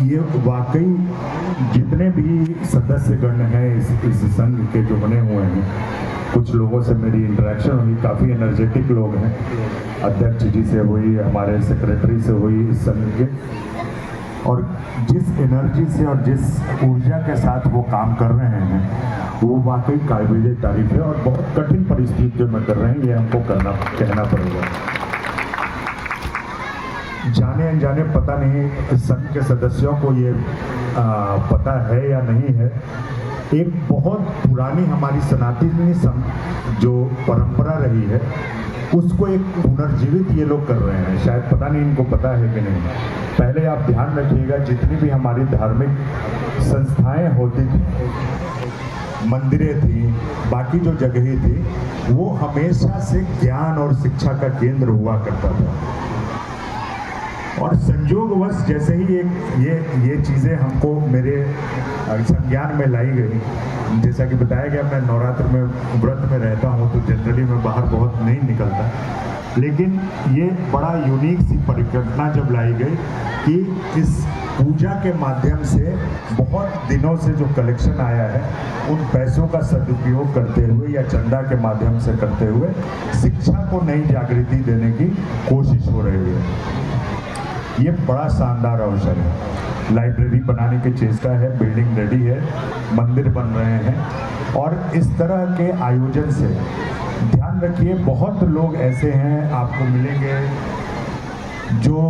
ये वाकई जितने भी सदस्यगण हैं इस संघ के जो बने हुए हैं, कुछ लोगों से मेरी इंटरेक्शन हुई, काफ़ी एनर्जेटिक लोग हैं। अध्यक्ष जी से हुई, हमारे सेक्रेटरी से हुई इस संघ के, और जिस एनर्जी से और जिस ऊर्जा के साथ वो काम कर रहे हैं वो वाकई काबिल तारीफ है। और बहुत कठिन परिस्थितियों में कर रहे हैं, ये हमको कहना पड़ेगा। जाने अनजाने पता नहीं संघ के सदस्यों को ये पता है या नहीं है, एक बहुत पुरानी हमारी सनातनी जो परंपरा रही है उसको एक पुनर्जीवित ये लोग कर रहे हैं। शायद पता नहीं इनको पता है कि नहीं। पहले आप ध्यान रखिएगा, जितनी भी हमारी धार्मिक संस्थाएं होती थी, मंदिरें थी, बाकी जो जगहें थी, वो हमेशा से ज्ञान और शिक्षा का केंद्र हुआ करता था। और संयोगवश जैसे ही ये चीज़ें हमको मेरे संज्ञान में लाई गई, जैसा कि बताया गया, मैं नवरात्र में व्रत में रहता हूँ तो जनरली मैं बाहर बहुत नहीं निकलता, लेकिन ये बड़ा यूनिक सी परिघटना जब लाई गई कि इस पूजा के माध्यम से बहुत दिनों से जो कलेक्शन आया है उन पैसों का सदुपयोग करते हुए या चंदा के माध्यम से करते हुए शिक्षा को नई जागृति देने की कोशिश हो रही है। ये बड़ा शानदार अवसर है। लाइब्रेरी बनाने की चेष्टा है, बिल्डिंग रेडी है, मंदिर बन रहे हैं, और इस तरह के आयोजन से ध्यान रखिए, बहुत लोग ऐसे हैं आपको मिलेंगे जो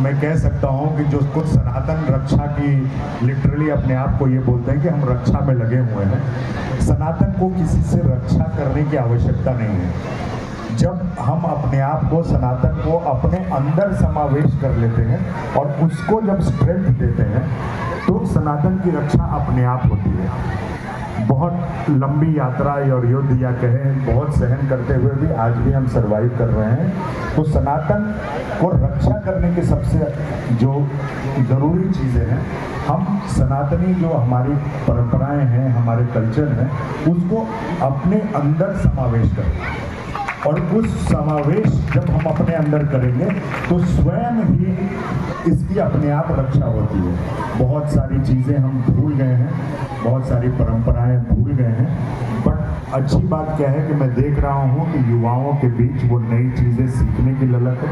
मैं कह सकता हूँ कि जो कुछ सनातन रक्षा की लिटरली अपने आप को ये बोलते हैं कि हम रक्षा में लगे हुए हैं। सनातन को किसी से रक्षा करने की आवश्यकता नहीं है। जब हम अपने आप को, सनातन को अपने अंदर समावेश कर लेते हैं और उसको जब स्ट्रेंथ देते हैं तो सनातन की रक्षा अपने आप होती है। बहुत लंबी यात्रा और युद्ध या कहें बहुत सहन करते हुए भी आज भी हम सरवाइव कर रहे हैं। तो सनातन को रक्षा करने की सबसे जो ज़रूरी चीज़ें हैं, हम सनातनी जो हमारी परंपराएं हैं, हमारे कल्चर हैं, उसको अपने अंदर समावेश करें। और उस समावेश जब हम अपने अंदर करेंगे तो स्वयं ही इसकी अपने आप रक्षा होती है। बहुत सारी चीज़ें हम भूल गए हैं, बहुत सारी परंपराएं भूल गए हैं, बट अच्छी बात क्या है कि मैं देख रहा हूँ कि युवाओं के बीच वो नई चीज़ें सीखने की ललक है,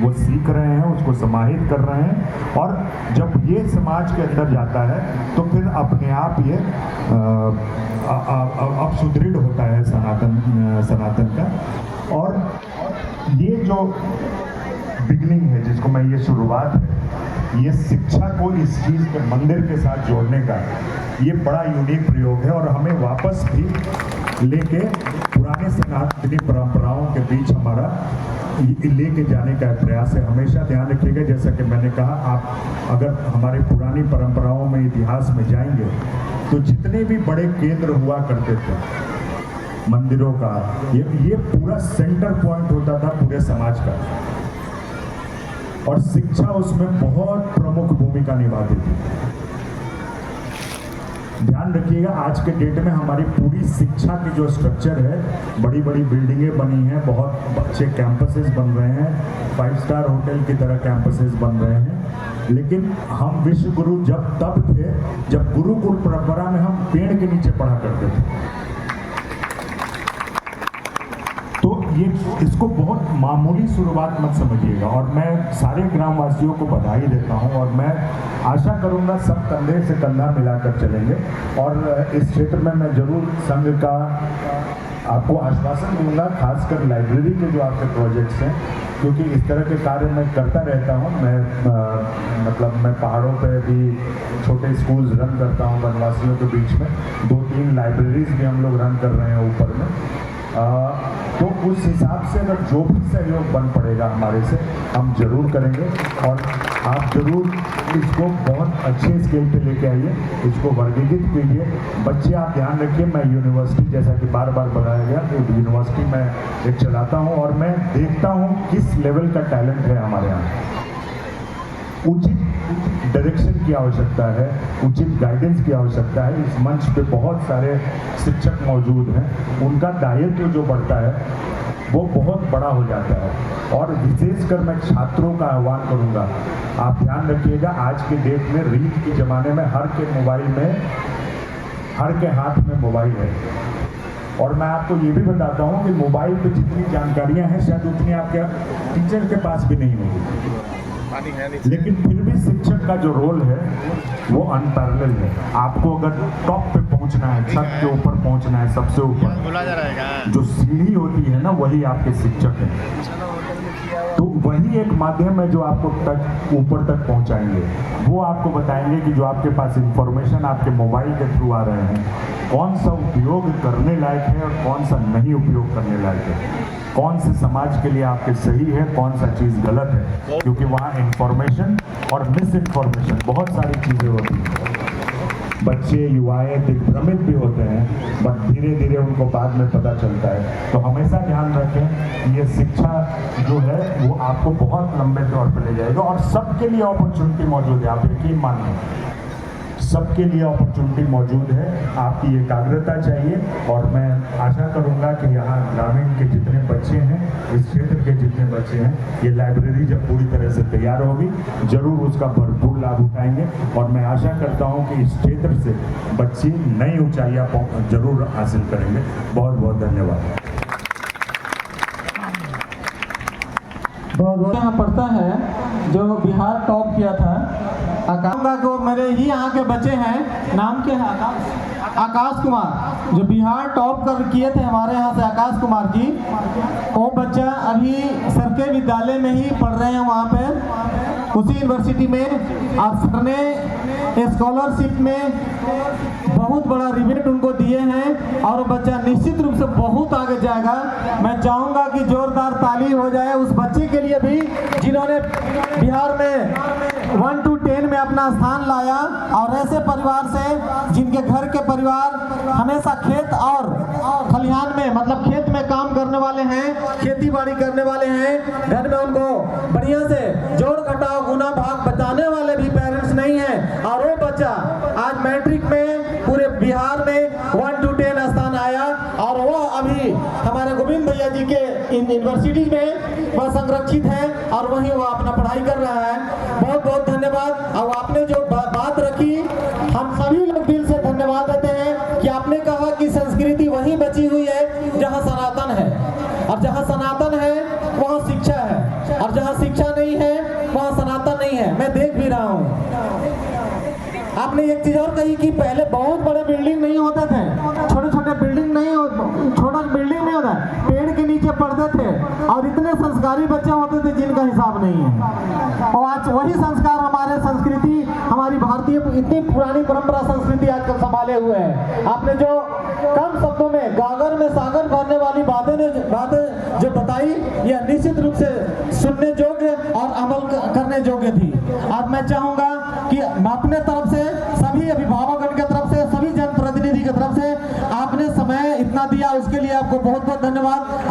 वो सीख रहे हैं, उसको समाहित कर रहे हैं, और जब ये समाज के अंदर जाता है तो फिर अपने आप ये अब सुदृढ़ होता है सनातन का। और ये जो बिगनिंग है, जिसको मैं ये शुरुआत है, ये शिक्षा को इस चीज़ के मंदिर के साथ जोड़ने का, ये बड़ा यूनिक प्रयोग है और हमें वापस भी लेके पुराने सनातनी परंपराओं के बीच हमारा लेके जाने का प्रयास है। हमेशा ध्यान रखिएगा, जैसा कि मैंने कहा, आप अगर हमारे पुरानी परंपराओं में, इतिहास में जाएंगे तो जितने भी बड़े केंद्र हुआ करते थे मंदिरों का, ये पूरा सेंटर पॉइंट होता था पूरे समाज का, और शिक्षा उसमें बहुत प्रमुख भूमिका निभाती थी। ध्यान रखिएगा, आज के डेट में हमारी पूरी शिक्षा की जो स्ट्रक्चर है, बड़ी बड़ी बिल्डिंगें बनी हैं, बहुत अच्छे कैंपसेस बन रहे हैं, 5 स्टार होटल की तरह कैंपसेस बन रहे हैं, लेकिन हम विश्व गुरु तब थे जब गुरुकुल परंपरा में हम पेड़ के नीचे पढ़ा करते थे। तो ये इसको बहुत मामूली शुरुआत मत समझिएगा, और मैं सारे ग्रामवासियों को बधाई देता हूं, और मैं आशा करूंगा सब कंधे से कंधा मिलाकर चलेंगे। और इस क्षेत्र में मैं जरूर संघ का आपको आश्वासन दूंगा, खासकर लाइब्रेरी के जो आपके प्रोजेक्ट्स हैं, क्योंकि इस तरह के कार्य मैं करता रहता हूं। मैं पहाड़ों पे भी छोटे स्कूल्स रन करता हूं वनवासियों के बीच में, 2-3 लाइब्रेरीज भी हम लोग रन कर रहे हैं ऊपर में। तो उस हिसाब से अगर जो भी सहयोग बन पड़ेगा हमारे से, हम जरूर करेंगे, और आप जरूर इसको बहुत अच्छे स्केल पे लेके आइए, इसको वर्गीकृत कीजिए। बच्चे आप ध्यान रखिए, मैं यूनिवर्सिटी, जैसा कि बार बार बताया गया, तो यूनिवर्सिटी में एक चलाता हूँ और मैं देखता हूँ किस लेवल का टैलेंट है हमारे यहाँ। उचित डायरेक्शन की आवश्यकता है, उचित गाइडेंस की आवश्यकता है। इस मंच पे बहुत सारे शिक्षक मौजूद हैं, उनका दायित्व जो बढ़ता है वो बहुत बड़ा हो जाता है। और विशेषकर मैं छात्रों का आह्वान करूंगा, आप ध्यान रखिएगा, आज के डेट में रील के ज़माने में हर के मोबाइल में, हर के हाथ में मोबाइल है। और मैं आपको ये भी बताता हूँ कि मोबाइल पे जितनी जानकारियाँ हैं शायद उतनी आपके टीचर के पास भी नहीं होगी, लेकिन फिर भी शिक्षक का जो रोल है वो अनपैरेलल है। आपको अगर टॉप पे पहुंचना है, छत के ऊपर पहुंचना है, सबसे ऊपर जो सीढ़ी होती है ना, वही आपके शिक्षक हैं। तो वही एक माध्यम है जो आपको तक ऊपर तक पहुंचाएंगे। वो आपको बताएंगे कि जो आपके पास इंफॉर्मेशन आपके मोबाइल के थ्रू आ रहे हैं, कौन सा उपयोग करने लायक है और कौन सा नहीं उपयोग करने लायक है, कौन से समाज के लिए आपके सही है, कौन सा चीज़ गलत है। क्योंकि वहाँ इंफॉर्मेशन और मिस इन्फॉर्मेशन बहुत सारी चीज़ें होती हैं। बच्चे युवाएं दिग्भ्रमित भी होते हैं, बट धीरे धीरे उनको बाद में पता चलता है। तो हमेशा ध्यान रखें कि ये शिक्षा जो है वो आपको बहुत लंबे तौर पर ले जाएगा और सबके लिए अपॉर्चुनिटी मौजूद है। आप यकीन मानिए, सबके लिए अपॉर्चुनिटी मौजूद है। आपकी एकाग्रता चाहिए। और मैं आशा करूंगा कि यहाँ ग्रामीण के जितने बच्चे हैं, इस क्षेत्र के जितने बच्चे हैं, ये लाइब्रेरी जब पूरी तरह से तैयार होगी जरूर उसका भरपूर लाभ उठाएंगे। और मैं आशा करता हूँ कि इस क्षेत्र से बच्चे नई ऊंचाइयाँ जरूर हासिल करेंगे। बहुत बहुत धन्यवाद। बहुत यहाँ पढ़ता है जो बिहार टॉप किया था, आकाश को मेरे ही यहाँ के बच्चे हैं, नाम क्या है? आकाश कुमार, जो बिहार टॉप कर किए थे हमारे यहाँ से, आकाश कुमार जी। वो बच्चा अभी सरकारी विद्यालय में ही पढ़ रहे हैं, वहाँ पे उसी यूनिवर्सिटी में। और सर ने स्कॉलरशिप में बहुत बड़ा रिबेट उनको दिए हैं और वो बच्चा निश्चित रूप से बहुत आगे जाएगा। मैं चाहूँगा कि जोरदार ताली हो जाए उस बच्चे के लिए भी जिन्होंने बिहार में 1 to 10 में अपना स्थान लाया। और ऐसे परिवार से जिनके घर के परिवार हमेशा खेत और खलिहान में, मतलब खेत में काम करने वाले हैं, खेती बाड़ी करने वाले हैं, घर में उनको बढ़िया से जोड़ घटाव गुना भाग बताने वाले भी पेरेंट्स नहीं हैं। और वो बच्चा आज मैट्रिक में पूरे बिहार में 1 to 10 स्थान आया और वो अभी हमारे गोविंद भैया जी के यूनिवर्सिटी में वह संरक्षित है और वहीं वो अपना पढ़ाई कर रहा है। बहुत बहुत धन्यवाद। और आपने जो बात रखी, हम सभी लोग दिल से धन्यवाद देते हैं कि आपने कहा कि संस्कृति वहीं बची हुई है जहाँ सनातन है, और जहाँ सनातन है वहाँ शिक्षा है, और जहाँ शिक्षा नहीं है वहाँ सनातन नहीं है। मैं देख भी रहा हूँ। आपने एक चीज और कही कि पहले बहुत बड़े बिल्डिंग नहीं होते थे, छोटे छोटे बिल्डिंग नहीं, छोटा बिल्डिंग नहीं होता, पेड़ के नीचे पढ़ते थे और इतने संस्कारी बच्चे होते थे जिनका हिसाब नहीं है। और आज वही संस्कार हमारे संस्कृति, हमारी भारतीय इतनी पुरानी परंपरा संस्कृति आजकल संभाले हुए है। आपने जो कम शब्दों में गागर में सागर भरने वाली बातें जो बताई, यह निश्चित रूप से सुनने योग्य और अमल करने योग्य थी। और मैं चाहूँगा कि अपने तरफ से, सभी अभिभावकों की तरफ से, सभी जनप्रतिनिधि की तरफ से आपने समय इतना दिया, उसके लिए आपको बहुत बहुत धन्यवाद।